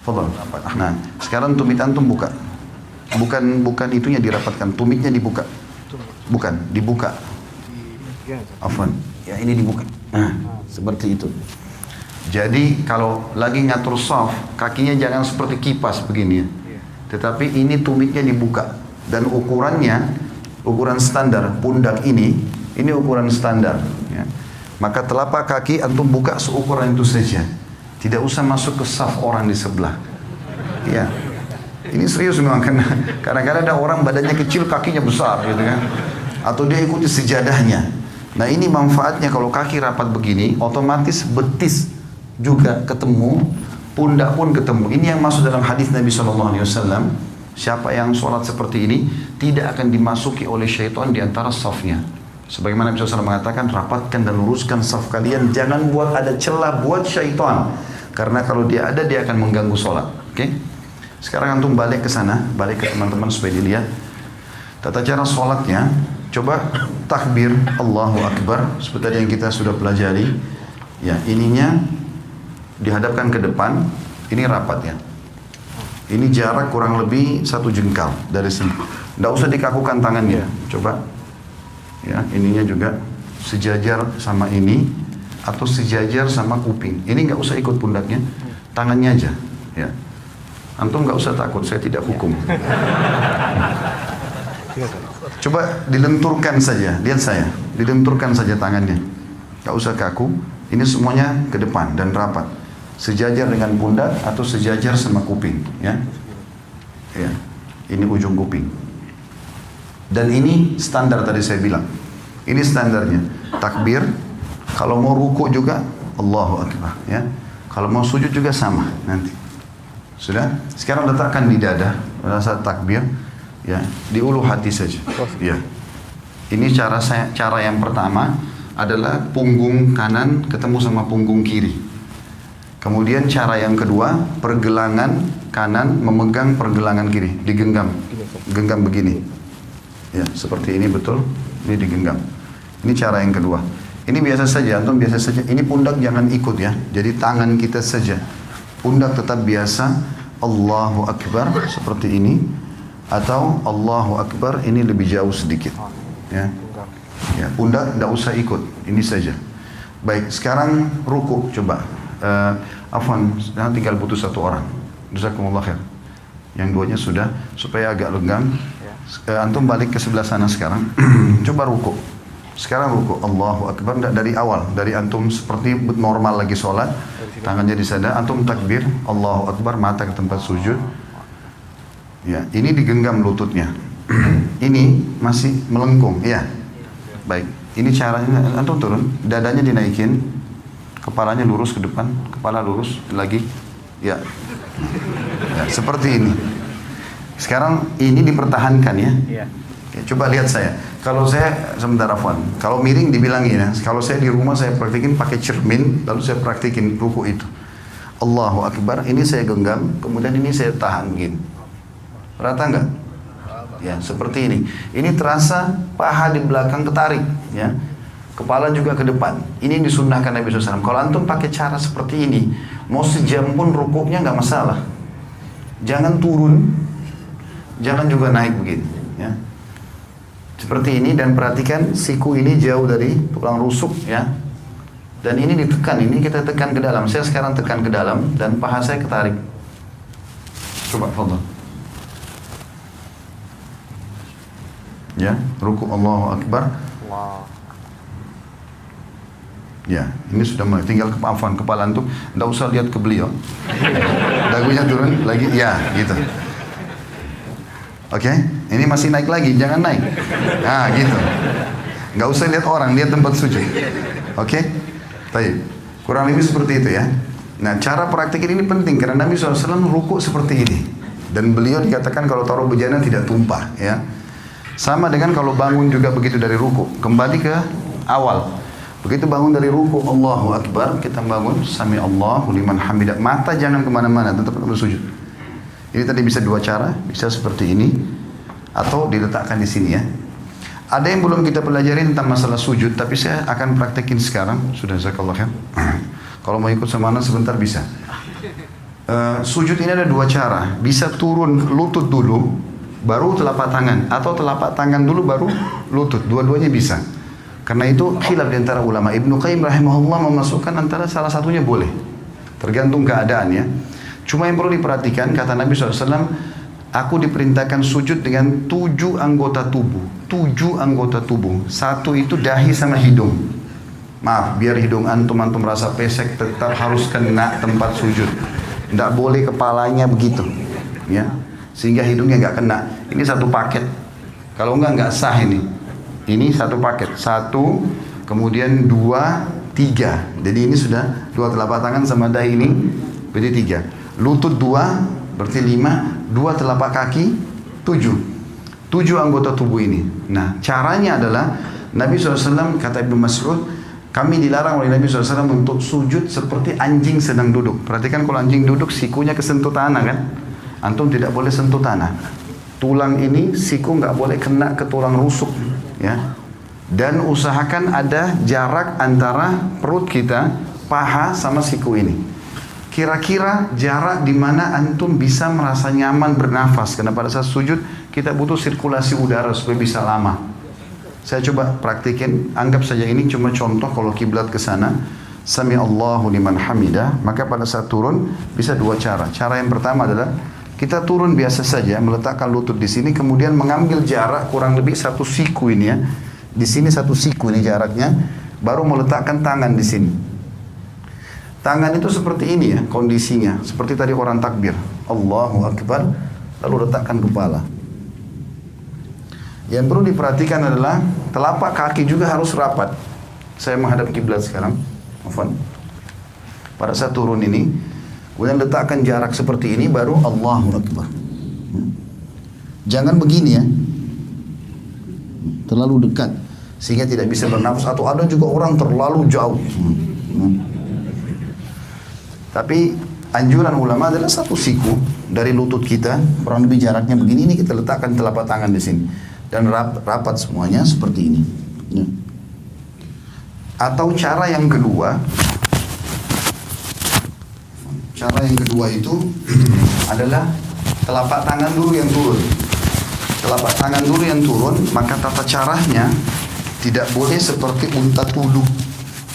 Fadhal. Nah, sekarang tumit antum buka. Bukan itunya dirapatkan, tumitnya dibuka. Bukan, dibuka. Afwan. Ya, ini dibuka. Nah, seperti itu. Jadi kalau lagi ngatur shaf, kakinya jangan seperti kipas begini ya. Tetapi ini tumitnya dibuka dan ukuran standar pundak ini ukuran standar ya. Maka telapak kaki antum buka seukuran itu saja. Tidak usah masuk ke shaf orang di sebelah. Ya. Ini serius memang karena kadang-kadang ada orang badannya kecil kakinya besar gitu kan. Atau dia ikuti sejadahnya. Nah, ini manfaatnya kalau kaki rapat begini, otomatis betis juga ketemu, pundak pun ketemu. Ini yang masuk dalam hadis Nabi SAW. Siapa yang sholat seperti ini tidak akan dimasuki oleh syaitan di antara safnya. Sebagaimana Nabi SAW mengatakan, rapatkan dan luruskan saf kalian, jangan buat ada celah buat syaitan. Karena kalau dia ada, dia akan mengganggu sholat. Oke? Sekarang antum balik ke sana, balik ke teman-teman supaya dilihat tata cara sholatnya. Coba takbir Allahu Akbar seperti yang kita sudah pelajari. Ya, ininya dihadapkan ke depan, ini rapat ya. Ini jarak kurang lebih 1 jengkal dari sini. Tidak usah dikakukan tangannya. Coba, ya, ininya juga sejajar sama ini atau sejajar sama kuping. Ini nggak usah ikut pundaknya, tangannya aja. Ya, antum nggak usah takut, saya tidak hukum. Coba dilenturkan saja, lihat saya, dilenturkan saja tangannya. Nggak usah kaku. Ini semuanya ke depan dan rapat. Sejajar dengan pundak atau sejajar sama kuping, ya. Ya. Ini ujung kuping. Dan ini standar tadi saya bilang. Ini standarnya. Takbir, kalau mau ruku juga Allahu Akbar, ya. Kalau mau sujud juga sama nanti. Sudah? Sekarang letakkan di dada pada saat takbir, ya, di ulu hati saja. Ya. Ini cara yang pertama adalah punggung kanan ketemu sama punggung kiri. Kemudian cara yang kedua, pergelangan kanan memegang pergelangan kiri, digenggam. Genggam begini. Ya, seperti ini betul. Ini digenggam. Ini cara yang kedua. Ini biasa saja, antum biasa saja. Ini pundak jangan ikut ya. Jadi tangan kita saja. Pundak tetap biasa. Allahu Akbar seperti ini. Atau Allahu Akbar ini lebih jauh sedikit. Ya. Ya, pundak tidak usah ikut. Ini saja. Baik, sekarang ruku coba. Afwan, tinggal butuh 1 orang. Jazakumullah khair. Yang duanya sudah, supaya agak lenggang. Antum balik ke sebelah sana sekarang. Coba ruku. Sekarang ruku. Allahu Akbar. Dari awal, dari antum seperti normal lagi sholat, tangannya di sana. Antum takbir. Allahu Akbar. Mata ke tempat sujud. Ya, ini digenggam lututnya. Ini masih melengkung. Ya. Baik. Ini caranya. Antum turun. Dadanya dinaikin. Kepalanya lurus ke depan, kepala lurus lagi, ya, ya seperti ini. Sekarang ini dipertahankan ya. Ya, coba lihat saya. Kalau saya sebentar Afwan, kalau miring dibilangin ya. Kalau saya di rumah saya praktikin pakai cermin, lalu saya praktikin ruku itu. Allahu Akbar, ini saya genggam, kemudian ini saya tahan begini. Rata nggak? Ya seperti ini. Ini terasa paha di belakang ketarik, ya. Kepala juga ke depan. Ini disunnahkan Nabi SAW. Kalau antum pakai cara seperti ini, mau sejam pun rukuknya nggak masalah. Jangan turun, jangan juga naik begini. Ya. Seperti ini dan perhatikan siku ini jauh dari tulang rusuk, ya. Dan ini ditekan, ini kita tekan ke dalam. Saya sekarang tekan ke dalam dan paha saya ketarik. Coba, fadhal. Ya, ruku Allahu Akbar. Ya, ini sudah mulai. Tinggal kepafan kepala antum, tidak usah lihat ke beliau. Dagunya turun lagi, ya, gitu. Oke, ini masih naik lagi, jangan naik. Nah, gitu. Nggak usah lihat orang, lihat tempat sujud. Oke, baik. Kurang lebih seperti itu ya. Nah, cara praktikin ini penting karena Nabi SAW ruku seperti ini. Dan beliau dikatakan kalau taruh bejana tidak tumpah, ya. Sama dengan kalau bangun juga begitu dari ruku. Kembali ke awal. Begitu bangun dari ruku, Allahu Akbar, kita bangun, Sami Allahu liman hamidah. Mata jangan kemana-mana, tetap bersujud. Ini tadi bisa 2 cara, bisa seperti ini, atau diletakkan di sini ya. Ada yang belum kita pelajari tentang masalah sujud, tapi saya akan praktekin sekarang. Sudah, jazakallah khair. Kalau mau ikut sama anak sebentar bisa. Sujud ini ada dua cara. Bisa turun lutut dulu, baru telapak tangan, atau telapak tangan dulu baru lutut. Dua-duanya bisa. Karena itu khilaf di antara ulama. Ibnu Qayyim rahimahullah memasukkan antara salah satunya boleh. Tergantung keadaan ya. Cuma yang perlu diperhatikan, kata Nabi SAW, aku diperintahkan sujud dengan 7 anggota tubuh. 7 anggota tubuh. Satu itu dahi sama hidung. Maaf, biar hidung antum rasa pesek, tetap harus kena tempat sujud. Tidak boleh kepalanya begitu, ya, sehingga hidungnya nggak kena. Ini satu paket. Kalau nggak sah ini. Ini satu paket. Satu, kemudian 2, 3. Jadi ini sudah 2 telapak tangan sama dahi ini, berarti 3. Lutut 2, berarti 5. 2 telapak kaki, 7. 7 anggota tubuh ini. Nah, caranya adalah Nabi SAW, kata Ibnu Mas'ud, kami dilarang oleh Nabi SAW untuk sujud seperti anjing sedang duduk. Perhatikan kalau anjing duduk, sikunya kesentuh tanah kan? Antum tidak boleh sentuh tanah. Tulang ini, siku nggak boleh kena ke tulang rusuk. Ya. Dan usahakan ada jarak antara perut kita, paha sama siku ini. Kira-kira jarak di mana antum bisa merasa nyaman bernafas. Karena pada saat sujud, kita butuh sirkulasi udara supaya bisa lama. Saya coba praktikin, anggap saja ini cuma contoh kalau kiblat ke sana. Sami Allahu liman hamidah, maka pada saat turun bisa 2 cara. Cara yang pertama adalah kita turun biasa saja, meletakkan lutut di sini, kemudian mengambil jarak kurang lebih 1 siku ini ya. Di sini 1 siku ini jaraknya, baru meletakkan tangan di sini. Tangan itu seperti ini ya kondisinya, seperti tadi orang takbir. Allahu Akbar, lalu letakkan kepala. Yang perlu diperhatikan adalah telapak kaki juga harus rapat. Saya menghadap kiblat sekarang. Afwan. Pada saat turun ini, kemudian letakkan jarak seperti ini, baru Allahu Akbar. Jangan begini ya, terlalu dekat sehingga tidak bisa bernafas. Atau ada juga orang terlalu jauh. Tapi anjuran ulama adalah 1 siku dari lutut kita, kurang lebih jaraknya begini. Ini kita letakkan telapak tangan di sini. Dan rapat semuanya seperti ini ya. Atau cara yang kedua itu adalah telapak tangan dulu yang turun. Telapak tangan dulu yang turun, maka tata caranya tidak boleh seperti unta duduk.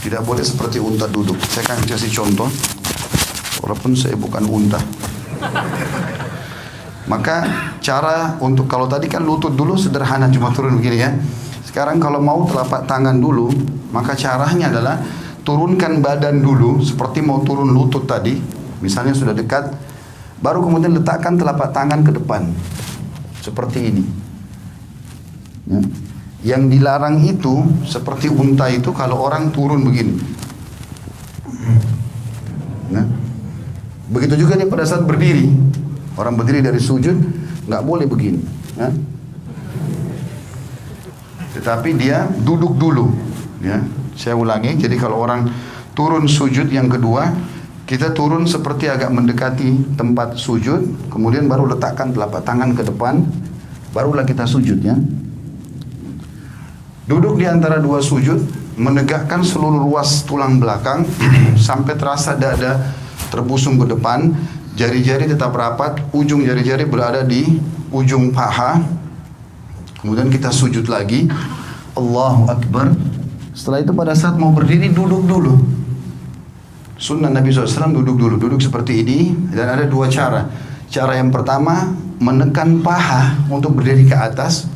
Tidak boleh seperti unta duduk. Saya akan kasih contoh, walaupun saya bukan unta. Maka cara untuk, kalau tadi kan lutut dulu sederhana cuma turun begini ya. Sekarang kalau mau telapak tangan dulu, maka caranya adalah turunkan badan dulu seperti mau turun lutut tadi. Misalnya sudah dekat, baru kemudian letakkan telapak tangan ke depan. Seperti ini. Ya. Yang dilarang itu seperti unta itu kalau orang turun begini. Nah, begitu juga dia pada saat berdiri. Orang berdiri dari sujud nggak boleh begini, ya. Tetapi dia duduk dulu, ya. Saya ulangi. Jadi kalau orang turun sujud yang kedua, kita turun seperti agak mendekati tempat sujud, kemudian baru letakkan telapak tangan ke depan, barulah kita sujud, ya. Duduk di antara 2 sujud, menegakkan seluruh ruas tulang belakang sampai terasa dada terbusung ke depan. Jari-jari tetap rapat, ujung jari-jari berada di ujung paha. Kemudian kita sujud lagi. Allahu Akbar. Setelah itu pada saat mau berdiri, duduk dulu. Sunnah Nabi SAW duduk dulu. Duduk seperti ini. Dan ada 2 cara. Cara yang pertama, menekan paha untuk berdiri ke atas.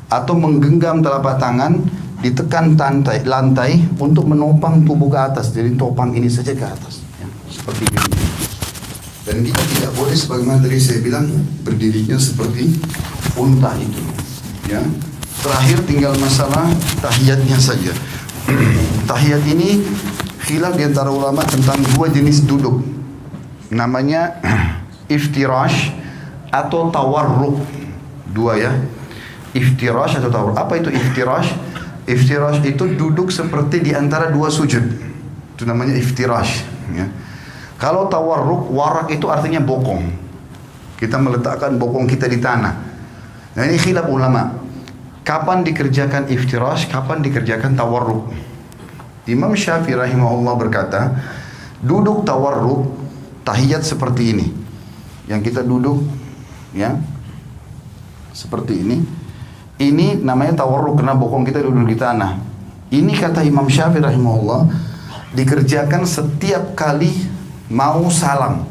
Atau menggenggam telapak tangan, ditekan lantai untuk menopang tubuh ke atas. Jadi topang ini saja ke atas, ya. Seperti ini. Dan kita tidak boleh sebagaimana tadi saya bilang berdirinya seperti unta itu, ya. Terakhir tinggal masalah tahiyatnya saja. Tahiyat ini khilaf di antara ulama tentang 2 jenis duduk. Namanya iftirash atau tawarruk. 2 ya. Iftirash atau tawarruk. Apa itu iftirash? Iftirash itu duduk seperti di antara 2 sujud. Itu namanya iftirash, ya. Kalau tawarruk, warak itu artinya bokong. Kita meletakkan bokong kita di tanah. Nah ini khilaf ulama. Kapan dikerjakan iftirash, kapan dikerjakan tawarruk? Imam Syafi'i rahimahullah berkata, duduk tawarruk tahiyat seperti ini, yang kita duduk, ya, seperti ini. Ini namanya tawarruk karena bokong kita duduk di tanah. Ini kata Imam Syafi'i rahimahullah dikerjakan setiap kali mau salam.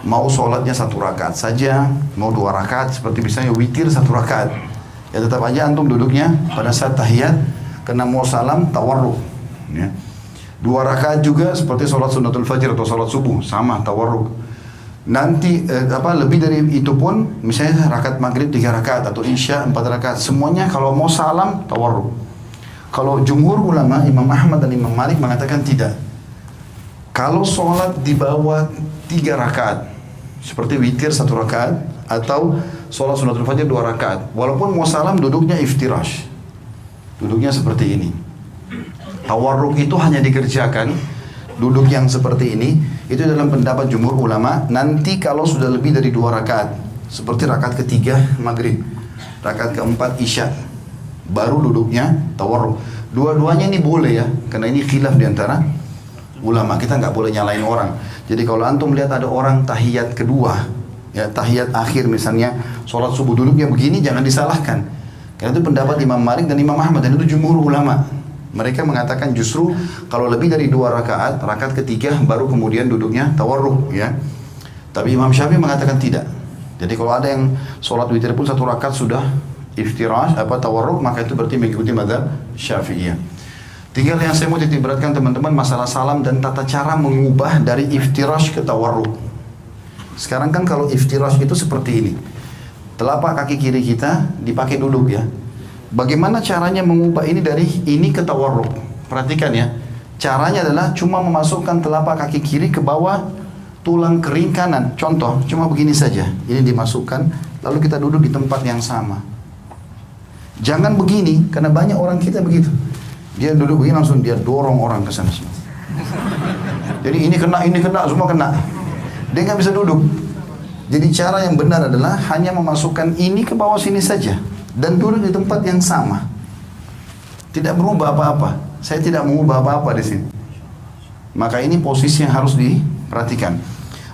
Mau sholatnya 1 rakaat saja, mau 2 rakaat, seperti misalnya witir 1 rakaat. Ya tetap aja antum duduknya pada saat tahiyat karena mau salam tawarruk. Ya. 2 rakaat juga seperti sholat sunnatul fajr atau sholat subuh, sama tawarruk. Nanti lebih dari itu pun, misalnya rakaat maghrib 3 rakaat atau isya 4 rakaat, semuanya kalau mau salam tawarruk. Kalau jumhur ulama Imam Ahmad dan Imam Malik mengatakan tidak. Kalau sholat di bawah 3 rakaat, seperti witir 1 rakaat atau sholat sunnatul fajr 2 rakaat, walaupun mau salam duduknya iftirash, duduknya seperti ini. Tawarruk itu hanya dikerjakan duduk yang seperti ini, itu dalam pendapat jumhur ulama. Nanti kalau sudah lebih dari 2 rakaat, seperti rakaat ketiga maghrib, rakaat keempat isya, baru duduknya tawarruk. Dua-duanya ini boleh ya, karena ini khilaf diantara ulama. Kita nggak boleh nyalain orang. Jadi kalau antum lihat ada orang tahiyat kedua, ya tahiyat akhir misalnya, sholat subuh duduknya begini, jangan disalahkan. Karena itu pendapat Imam Malik dan Imam Ahmad, dan itu jumhur ulama. Mereka mengatakan justru kalau lebih dari 2 rakaat, rakaat ketiga baru kemudian duduknya tawarruk, ya. Tapi Imam Syafi'i mengatakan tidak. Jadi kalau ada yang sholat witir pun 1 rakaat sudah iftirash tawarruk, maka itu berarti mengikuti mazhab Syafi'iyah. Tinggal yang saya mau titik beratkan teman-teman, masalah salam dan tata cara mengubah dari iftirash ke tawarruk. Sekarang kan kalau iftirash itu seperti ini, telapak kaki kiri kita dipakai duduk, ya. Bagaimana caranya mengubah ini dari ini ke tawarruk? Perhatikan ya. Caranya adalah cuma memasukkan telapak kaki kiri ke bawah tulang kering kanan. Contoh, cuma begini saja. Ini dimasukkan, lalu kita duduk di tempat yang sama. Jangan begini, karena banyak orang kita begitu. Dia duduk begini langsung dia dorong orang ke sana semua. Jadi ini kena, semua kena. Dia nggak bisa duduk. Jadi cara yang benar adalah hanya memasukkan ini ke bawah sini saja dan duduk di tempat yang sama. Tidak berubah apa-apa. Saya tidak mengubah apa-apa di sini. Maka ini posisi yang harus diperhatikan.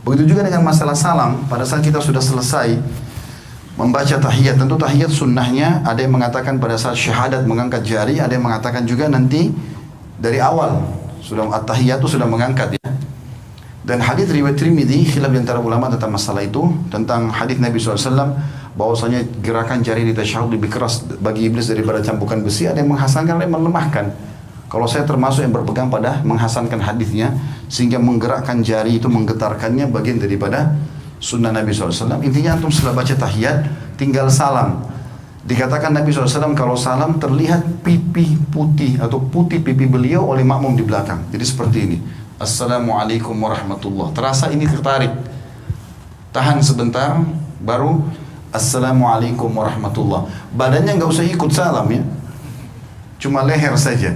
Begitu juga dengan masalah salam. Pada saat kita sudah selesai membaca tahiyat, tentu tahiyat sunnahnya ada yang mengatakan pada saat syahadat mengangkat jari, ada yang mengatakan juga nanti dari awal sudah at-tahiyat itu sudah mengangkat, ya. Dan hadis riwayat Tirmidzi khilaf di antara ulama tentang masalah itu, tentang hadis Nabi SAW bahwasanya gerakan jari di tasyahud lebih keras bagi iblis daripada cambukan besi. Ada yang menghasankan, ada yang melemahkan. Kalau saya termasuk yang berpegang pada menghasankan hadisnya, sehingga menggerakkan jari itu, menggetarkannya bagian daripada sunnah Nabi SAW. Intinya antum setelah baca tahiyat tinggal salam. Dikatakan Nabi SAW kalau salam terlihat pipi putih atau putih pipi beliau oleh makmum di belakang. Jadi seperti ini. Assalamualaikum warahmatullah. Terasa ini tertarik. Tahan sebentar, baru Assalamualaikum warahmatullah. Badannya nggak usah ikut salam, ya. Cuma leher saja.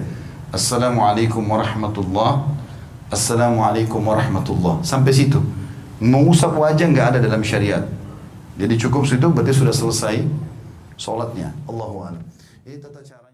Assalamualaikum warahmatullah. Assalamualaikum warahmatullah. Sampai situ. Mengusap wajah nggak ada dalam syariat. Jadi cukup situ berarti sudah selesai sholatnya. Allahu a'lam. Ini tata cara.